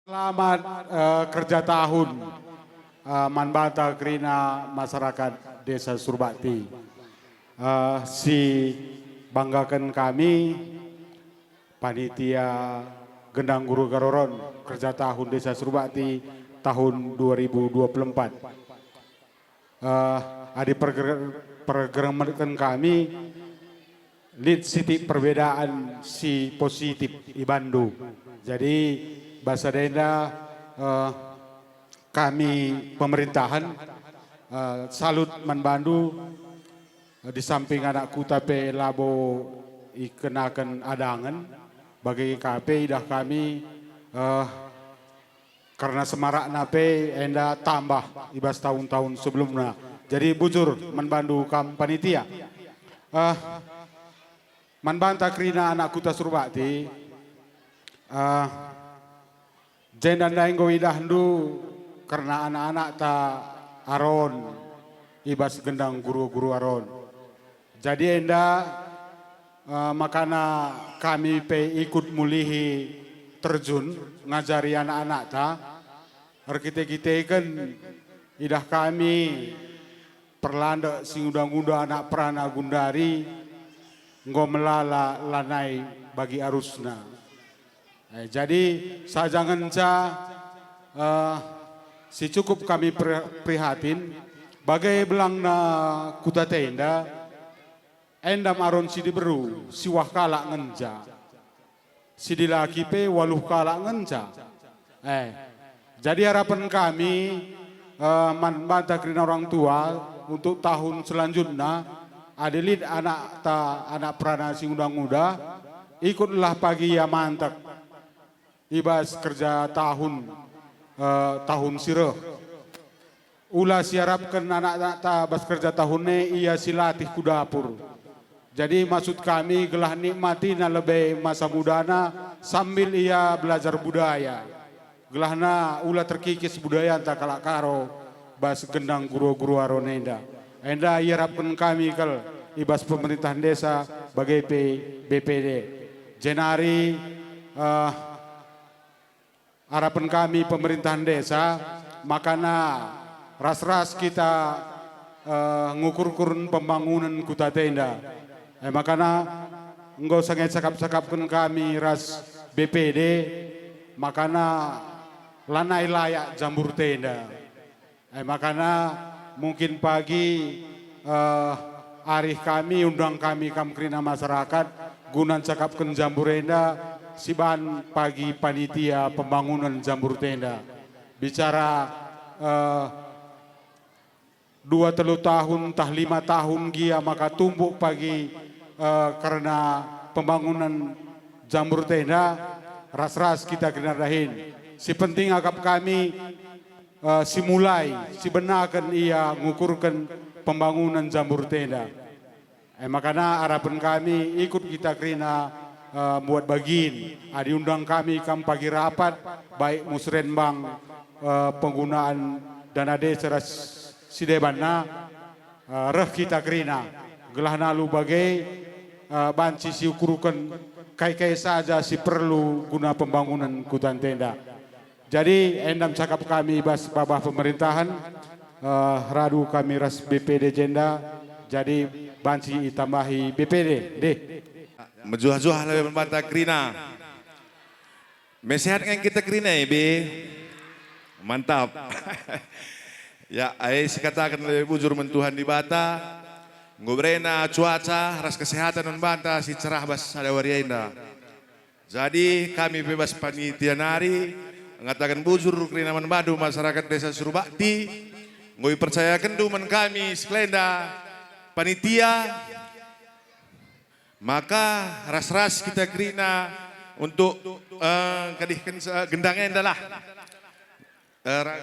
Selamat kerja tahun Manbata Krina masyarakat Desa Surbakti. Si banggakan kami panitia Gendang Guru Garoron kerja tahun Desa Surbakti tahun 2024. Adi pergerakan kami lead city perbedaan si positif di Bandung. Jadi bahasa Denda kami pemerintahan salut manbandu di samping anakku tapi labo ikenakan adangan bagi KP dah kami karena semarak nape enda tambah ibas tahun-tahun sebelumnya. Jadi bujur manbandu kam panitia. Manbanta Krina anak kuta Surbakti jendan daenggo idahdu karena anak-anak ta aron ibas gendang guru-guru aron. Jadi enda makana kami pe ikut mulihi terjun ngajari anak-anak ta. Kita kan idah kami perlanda sing undang-undang anak perana gundari ngo melala lanai bagi arusna. Jadi sajangan si cukup kami prihatin bagai belang na kuta tenda endam aron si diberu si wah kalak ngenja si dilaki pe waluh kalak ngenja. Jadi harapan kami manbanta Krina orang tua untuk tahun selanjutnya adelit anak perana sing undang-undang ikutlah pagi ya mantap ibas kerja tahun sirah. Ulah siarapkan anak-anak ta bas kerja tahunnya ia silatih ku dapur. Jadi maksud kami gelah nikmati na lebih masa mudana sambil ia belajar budaya. Gelahna ulah terkikis budaya anta kalak karo bas gendang guru-guru aronenda. Enda iarapkan kami kal ibas pemerintahan desa bagai BPD. Jenari harapan kami pemerintahan desa makana ras-ras kita ngukur-kurun pembangunan kuta tenda. Makana enggak sangat cakap-cakapkan kami ras BPD makana lanai layak jambur tenda. Makana mungkin pagi arih kami undang kami Krina masyarakat gunan cakapkan jambur tenda siban pagi panitia pembangunan jambur tenda bicara 2-3 tahun tah 5 tahun gia maka tumbuk pagi karena pembangunan jambur tenda ras-ras kita kena dahin si penting agap kami si mulai si benakan ia ngukurkan pembangunan jambur tenda makanya harapan kami ikut kita Krina buat bagin, diundang kami pagi rapat baik musrenbang penggunaan dana desa sidebana reh kita Krina gelah nalu bagai banci si ukurukan kai-kai saja si perlu guna pembangunan kutan tenda. Jadi endam cakap kami bas babah pemerintahan radu kami ras BPD jenda jadi banci tambahi BPD deh. Menjuah-juah lebih membantah Krina. Mesehatkan kita Krina ya, Be. Mantap. Ya, katakan lebih bujur mentuhan di bata. Ngobrena cuaca, ras kesehatan membantah si cerah bas ada wariainda. Jadi kami bebas panitia nari mengatakan bujur Krina membadu masyarakat Desa Surbakti. Ngoi percayakan duman kami sekelenda panitia. Maka ras-ras kita Krina untuk kadihkan gendang endalah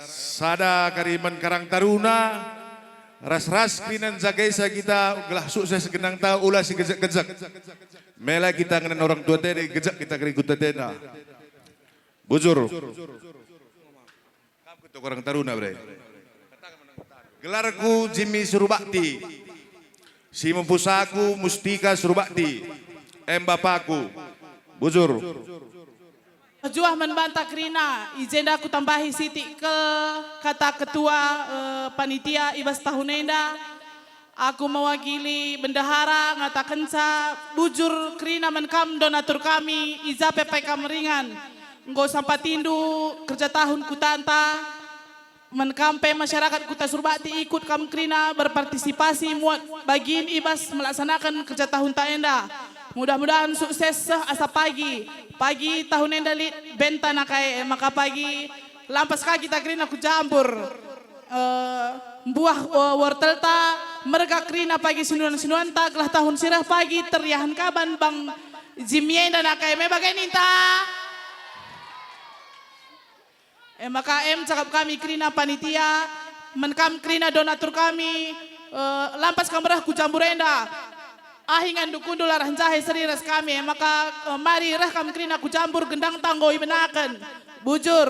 sada kariman Karang Taruna ras-ras Krina jagaisa kita gelah sukses gendang tahu ulah si gejak-gejak mela kita ngenen orang tua tadi gejak kita keri kuta tenda bujur untuk Karang Taruna bre gelarku Jimmy Surbakti si mempusaku Mustika Surbakti, bapakku, bujur. Juah membantah Krina, izin aku tambahi Siti ke kata ketua panitia Ibas Tahunenda. Aku mewakili bendahara ngatakan bujur Krina menkam donatur kami iza PPK meringan. Nggo sampai tindu kerja tahun kutanta menkampe masyarakat Kuta Surbakti ikut kam Krina berpartisipasi muat bagiin Ibas melaksanakan kerja tahun taenda. Mudah-mudahan sukses asa pagi tahun enda benta nakai maka pagi lampas kaki kita Krina ku jambur buah wortel ta mereka Krina pagi sinuan ta kelah tahun sirah pagi teriahan kaban bang Jimmy dan nakai me bagai ninta maka cakap kami Krina panitia menkam Krina donatur kami lampas kamerah ku jambur enda ahingan dukundu larah jahe seriras kami maka mari rah kam Krina ku campur gendang tanggoi benakan bujur.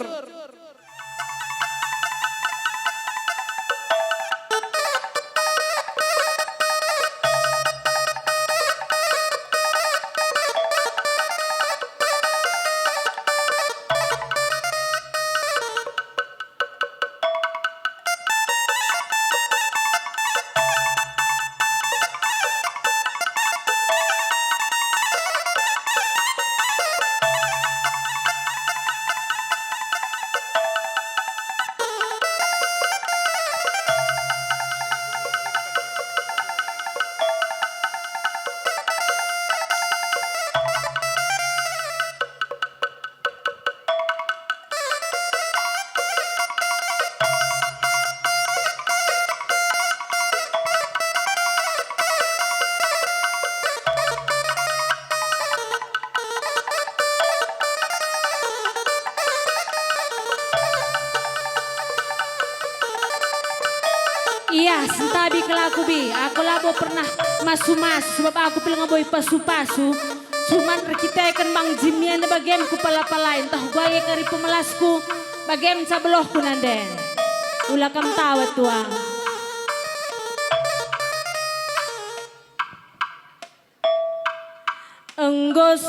Iya, sentabi kelaku bi. Aku labo pernah mas sebab aku pilih ngaboy pasu-pasu. Cuman kita kan Bang Jimmy anda bagian ku pala-palain. Tahu gue kari pemelasku bagian sabelohku nanden. Ulah kam tawat tuang. Enggo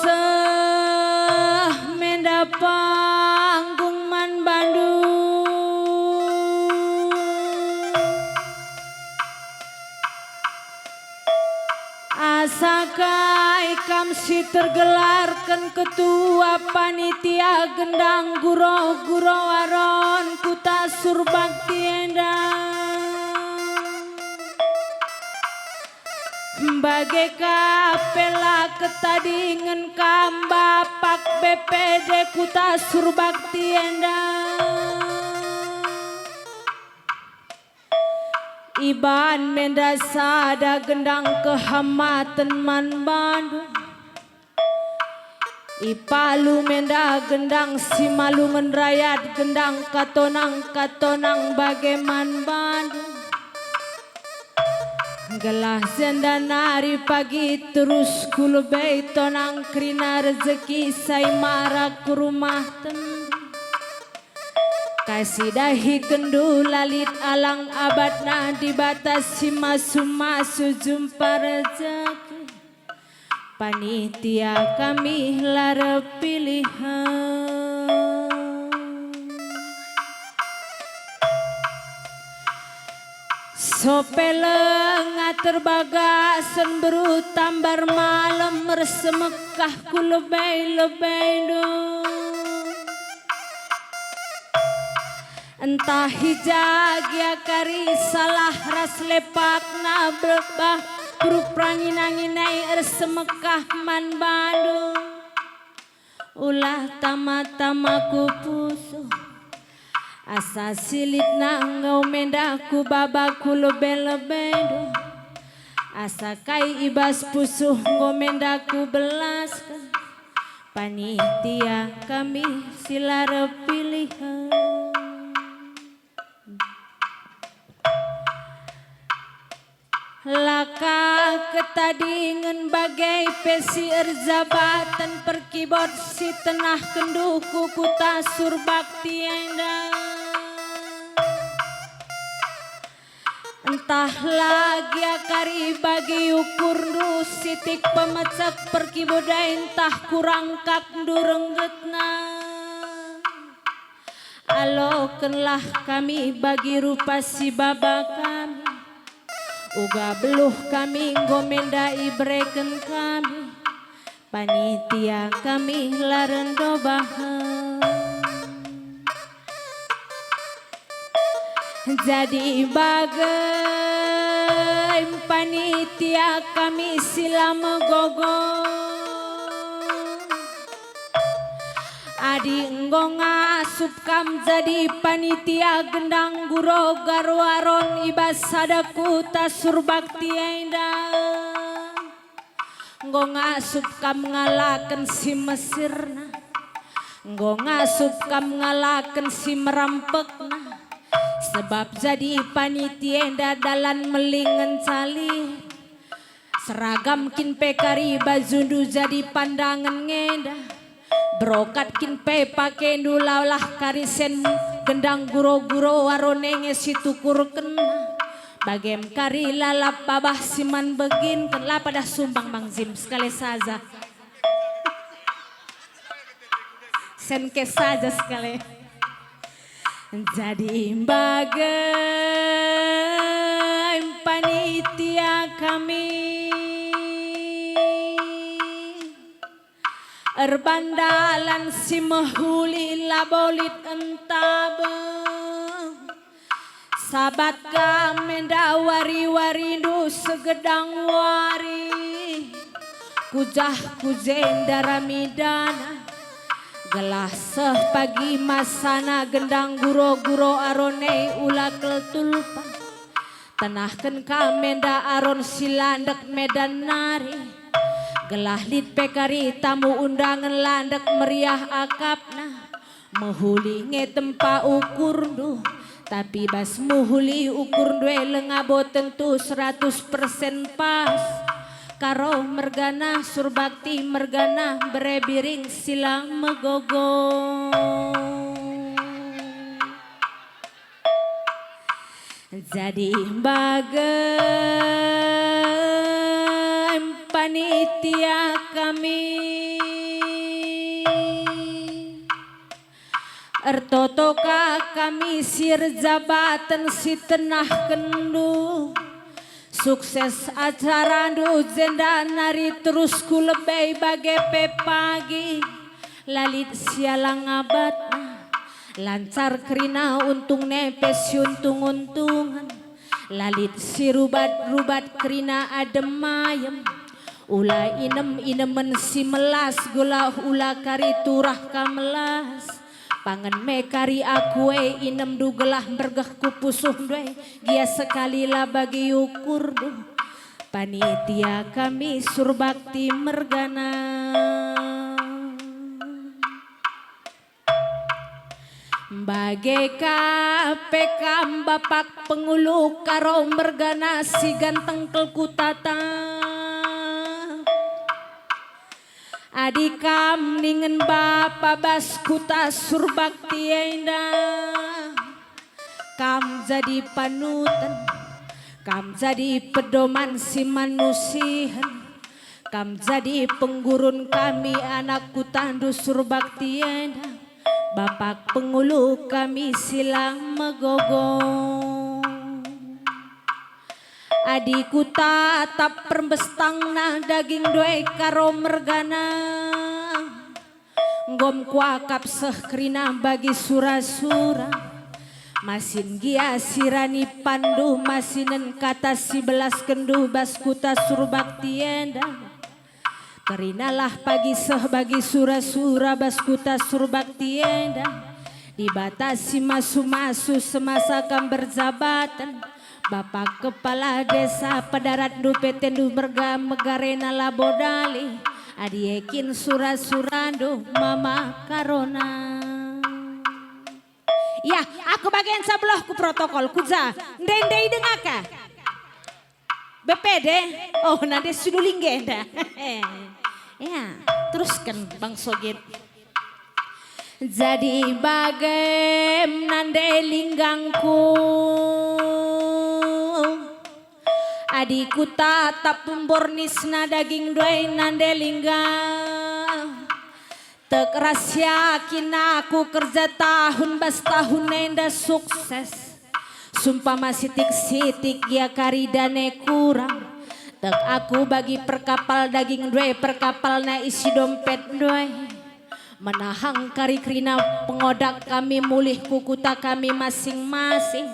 menda panggung man Bandung. Asakai kam si tergelarkan ketua panitia gendang guro waron Kuta Surbakti endang bagai kapela ketadingen kam bapak BPD Kuta Surbakti endang Iban mendasada gendang kehamatan man Bandung Ipalu menda gendang si malu menrayat gendang katonang bageman Bandung Gelah zendanari pagi terus kulubei tonang krina rezeki say marak rumah tendu Kasih dahi kendu lalit alang abadna dibatasi masu jumpa rezeki panitia kami lara pilihan sopeleng terbagasan beru tambar malam mersemekah ku lebay dong entah hijag ya kari salah ras lepak na berbah berupranginanginai ersemekah man Bandung ulah tama-tama ku pusuh asa silit nanggau mendaku babaku lebe-lebedo asa kai ibas pusuh ngomendaku belaskan panitia kami silara pilihan laka ketadingen bagai pesi erzabatan perkibot si tenah kenduku Kuta Surbakti endang entah lagi akari bagi ukur nu sitik pemecak perkiboda entah kurang kak durenggetna alokenlah kami bagi rupa si baba kami. Uga beluh kami gomenda ibreken kami. Panitia kami larendo bahan. Jadi bagai panitia kami sila megogo. Adi enggong asup kam jadi panitia gendang guro garwaron ibasadaku tasur bakti endah. Enggong asup kam ngalaken si Mesirna. Enggong asup kam ngalaken si merampekna. Sebab jadi panitia endah dalan melingen cali. Seragam kin pekari bazundu jadi pandangan ngendah. Brokat kin pe pake nulaulah karisen gendang guro-guro waronenge situkur kena. Bagem kari lalap babah siman begin kenla pada sumbang Mang Zim sekali saja. Senke saja sekali. Jadi bagai panitia kami. Erbandalan si mahuli labolit entabe. Sabat kami wari-warindu segedang wari. Kujah kujendara midana. Gelas pagi masana gendang guro-guro arone ulakel tulpa. Tenahkan kamenda aron silandak medan nari. Gelah lit pekari tamu undangan landak meriah akapna. Muhuli ngetempa ukur duh. Tapi bas muhuli ukur due lengabo tentu 100% pas. Karo mergana surbakti mergana berebiring silang megogo. Jadi bagai panitia kami. Ertotoka kami sir jabatan si tenah kendu. Sukses acara ndu jenda nari terus ku lebay bagai pagi. Lalit sialang abatna. Lancar kerina untung nepes untung-untungan. Lalit si rubat-rubat kerina adem mayem. Ula inem-inemen si melas gula ula kari turah kamelas. Pangan me kari aku inem dugelah bergah kupusuh due gia sekali lah bagi ukur duh. Panitia kami surbakti mergana. Bagai KPK bapak pengulu karo mergana si ganteng kelkutata. Adikam ningen bapa baskuta surbakti endah. Kam jadi panutan, kam jadi pedoman si manusian. Kam jadi penggurun kami anakku tandu surbakti endah. Bapak pengulu kami silang megogong. Adiku tatap perbestang nah daging doe karo mergana. Ngom kuakap sehkrina bagi sura-sura. Masin gia sirani pandu masinen kata si belas kenduh baskuta surbakti endah. Kerinalah pagi seh bagi sura-sura baskuta surbakti endah. Dibatasi masu-masu semasa kam berjabatan. Bapak kepala desa padarat dupetendu berga megarena labodali. Adiekin sura-surando mama karona. Ya, aku bagian sebelah ku protokol kuza. Ndendei dengaka. BPD, oh nanti suduling genda. Ya, teruskan Bang Sogit. Jadi bagai nande linggangku. Adiku tatap pembornisna daging doai nande linggang. Tek yakin aku kerja tahun bas tahun nenda sukses. Sumpah masih sitik ya karidane kurang. Tek aku bagi perkapal daging dwe perkapal na isi dompet dwe. Menahang kari krina pengodak kami mulih kukuta kami masing-masing.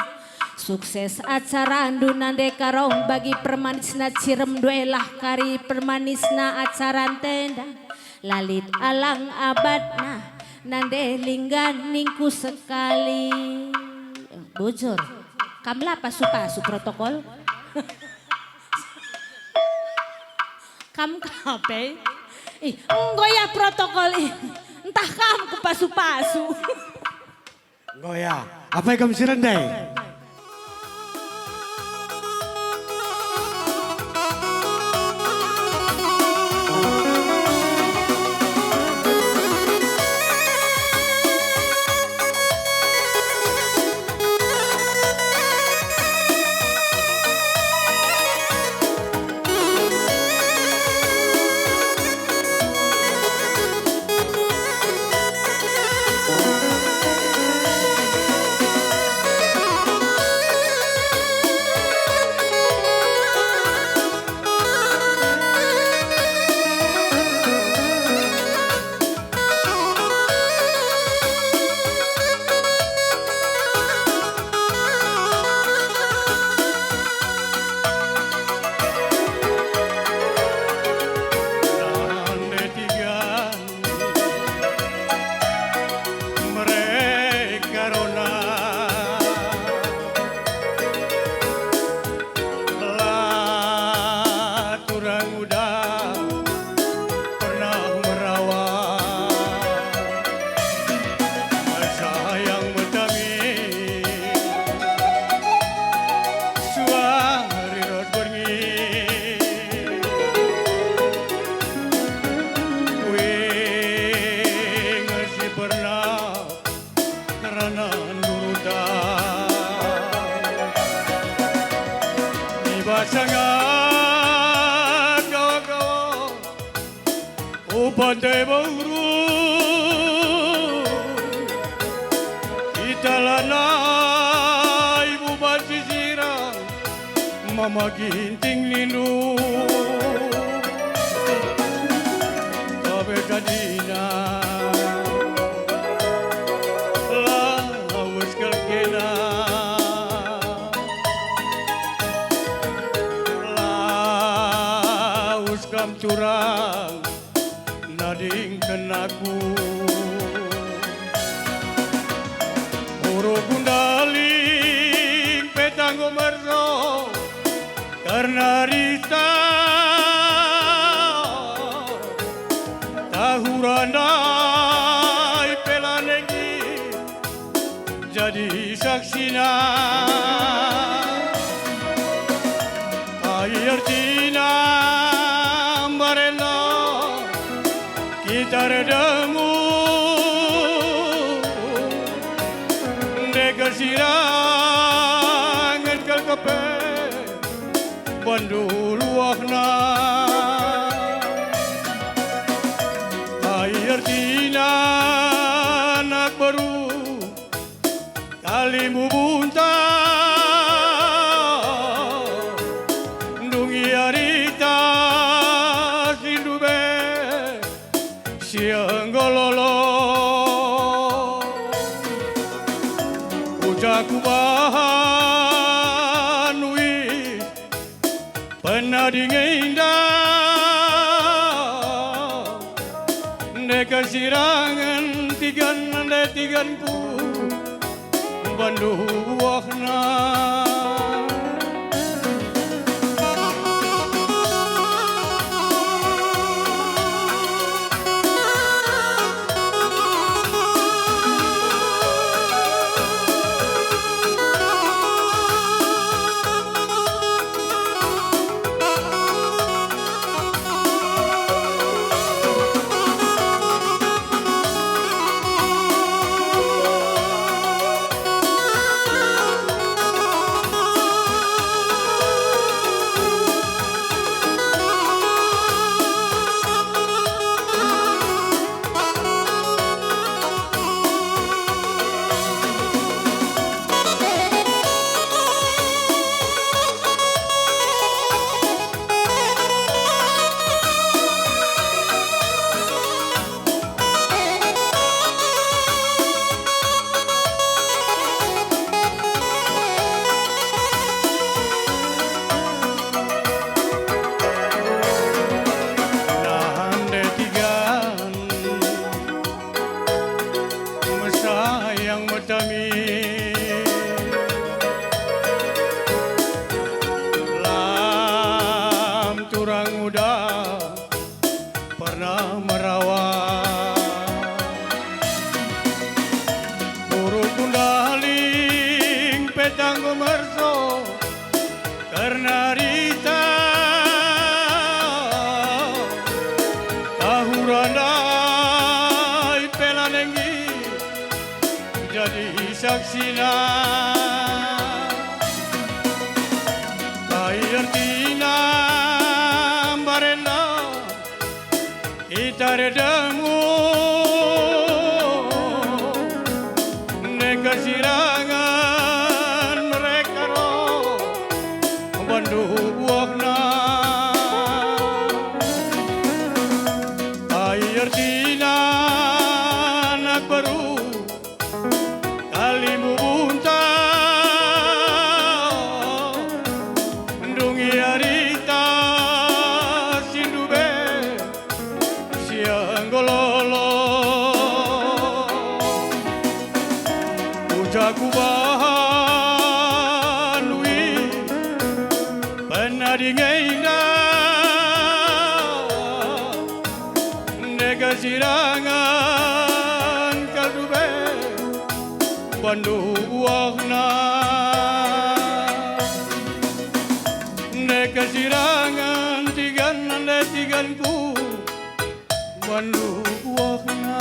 Sukses acara andunan dekarong bagi permanisna cirem dwe lah kari permanisna acara tenda. Lalit alang abadna nande linggan ningku sekali. Bujur, kamla pasu-pasu protokol. Kam kape? Ngoya protokol entah kam ku pasu-pasu. Ngoya, apa yang kamu sirendai? Pandai bauru kita lana ibu masih sirang mama ginting nindu kabe kadina lawas kalkena lawas kam curang nading kenaku Uru gundaling petanggo merso karena rita tahurandai pelanegi jadi saksina air tina marela kita redamu dekat sirangan kalkape bandul wakna air tina anak baru kalimu bunta dungi arita sindube siang gololo ucaku bahan wis pernah dingindah dekat sirangan tiganku bandu wakna galing petang gumerso karena rita tahuranai pelanengi jadi saksina ayartina barena kita redangu kesirangan mereka roh bandu buahna air tina anak baru kalimu bunta ndungi arita sindube siang gololo Ujaku bahanui penadingaina nega sirangan kadube bandu buahna nega sirangan tiganku bandu buahna.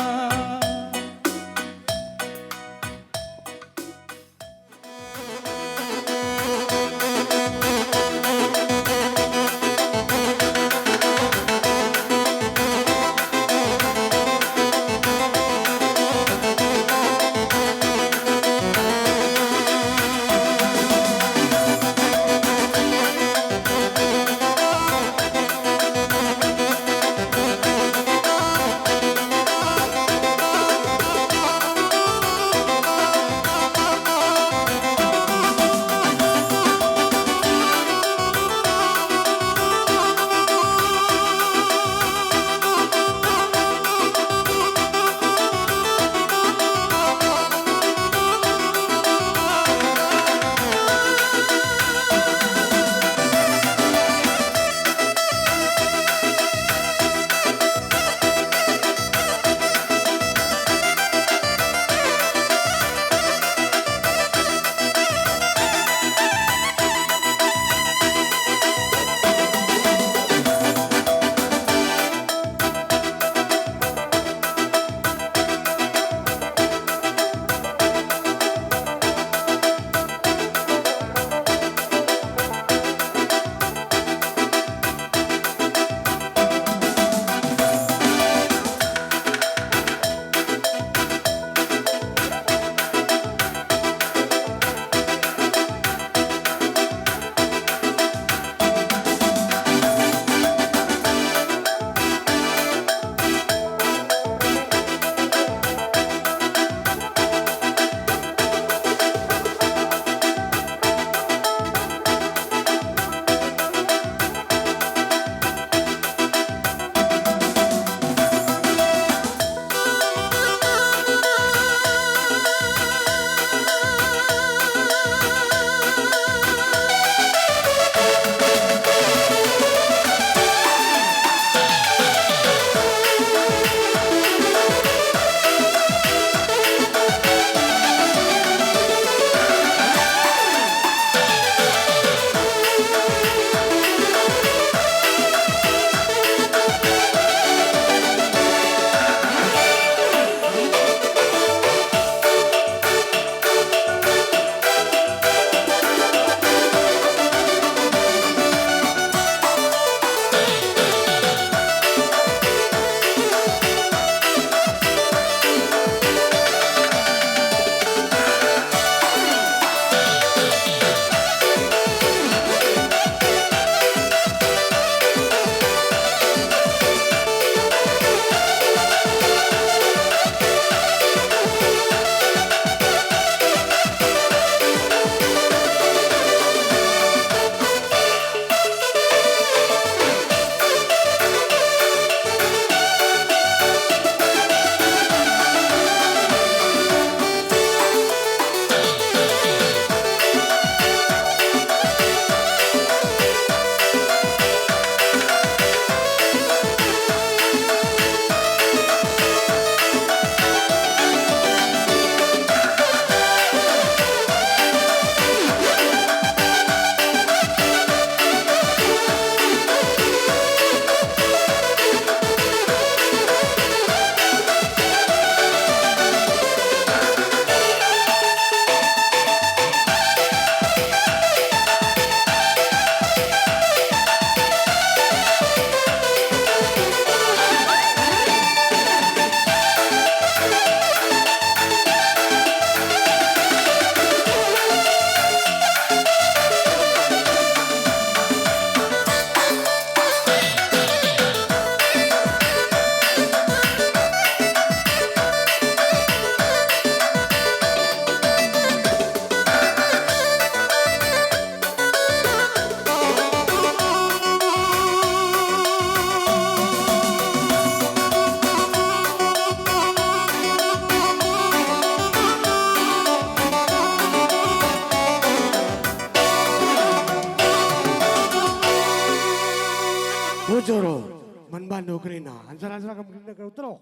ansaran kamu gerinda kau terok.